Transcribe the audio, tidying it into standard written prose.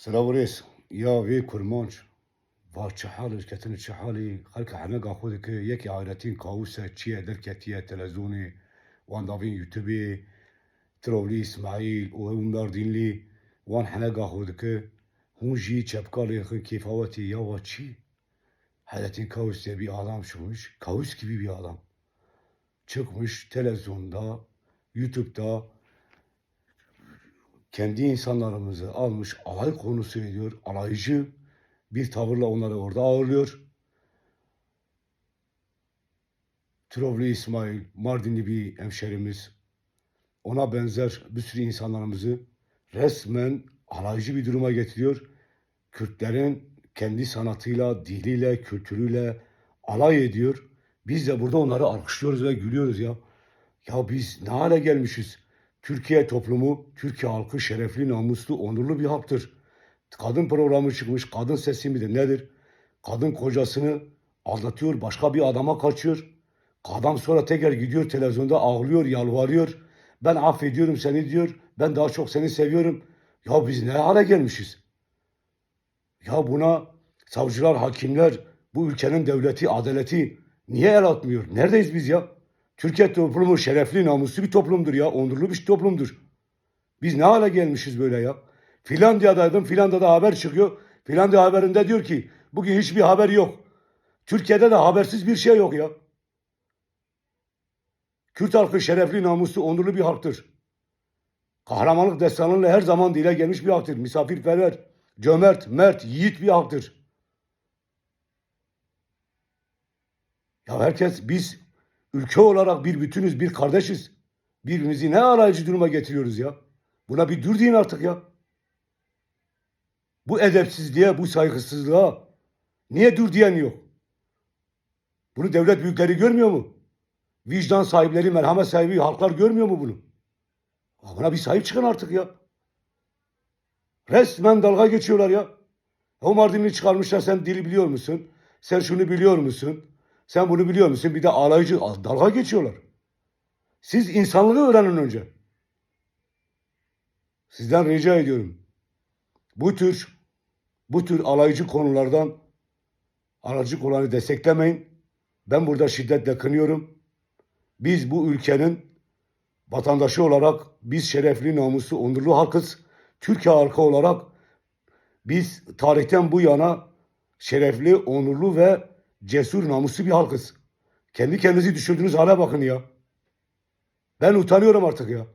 سراوريس يا في كرمانش وشحال كتن شحالي خلك حنقا خودك يكي عائلتين كاوسة تشيا دركتيا تلازوني وان دافين يوتيوبي ترولي اسماعيل وهم ناردين لي وان حنقا خودك هون جي çapkalı خن كيفاوتي يا واتشي حالتين كاوس diye bir adam çıkmış. Kaus gibi bir adam. Çıkmış televizyonda, YouTube'da kendi insanlarımızı almış, alay konusu ediyor, alaycı bir tavırla onları orada ağırlıyor. Trovli İsmail, Mardinli bir hemşerimiz, ona benzer bir sürü insanlarımızı resmen alaycı bir duruma getiriyor. Kürtlerin kendi sanatıyla, diliyle, kültürüyle alay ediyor. Biz de burada onları alkışlıyoruz ve gülüyoruz ya. Ya biz ne hale gelmişiz? Türkiye toplumu, Türkiye halkı şerefli, namuslu, onurlu bir halktır. Kadın programı çıkmış, kadın sesi midir nedir? Kadın kocasını aldatıyor, başka bir adama kaçıyor. Adam sonra tekrar gidiyor televizyonda ağlıyor, yalvarıyor. Ben affediyorum seni diyor, ben daha çok seni seviyorum. Ya biz ne hale gelmişiz? Ya buna savcılar, hakimler, bu ülkenin devleti, adaleti niye el atmıyor? Neredeyiz biz ya? Türkiye toplumu şerefli, namuslu bir toplumdur ya. Onurlu bir toplumdur. Biz ne hale gelmişiz böyle ya? Finlandiya'daydım. Finlandiya'da haber çıkıyor. Finlandiya haberinde diyor ki bugün hiçbir haber yok. Türkiye'de de habersiz bir şey yok ya. Kürt halkı şerefli, namuslu, onurlu bir halktır. Kahramanlık destanlarıyla her zaman dile gelmiş bir halktır. Misafirperver, cömert, mert, yiğit bir halktır. Ya herkes biz ülke olarak bir bütünüz, bir kardeşiz. Birbirimizi ne alaycı duruma getiriyoruz ya. Buna bir dur deyin artık ya. Bu edepsizliğe, bu saygısızlığa niye dur diyen yok? Bunu devlet büyükleri görmüyor mu? Vicdan sahipleri, merhamet sahibi halklar görmüyor mu bunu? Buna bir sahip çıkın artık ya. Resmen dalga geçiyorlar ya. O Mardin'i çıkarmışlar, sen dili biliyor musun? Sen şunu biliyor musun? Sen bunu biliyor musun? Bir de alaycı dalga geçiyorlar. Siz insanlığı öğrenin önce. Sizden rica ediyorum. Bu tür alaycı konulardan alaycı konuları desteklemeyin. Ben burada şiddetle kınıyorum. Biz bu ülkenin vatandaşı olarak biz şerefli, namuslu, onurlu halkız. Türkiye halkı olarak biz tarihten bu yana şerefli, onurlu ve cesur, namuslu bir halkız. Kendi kendinizi düşürdüğünüz hale bakın ya. Ben utanıyorum artık ya.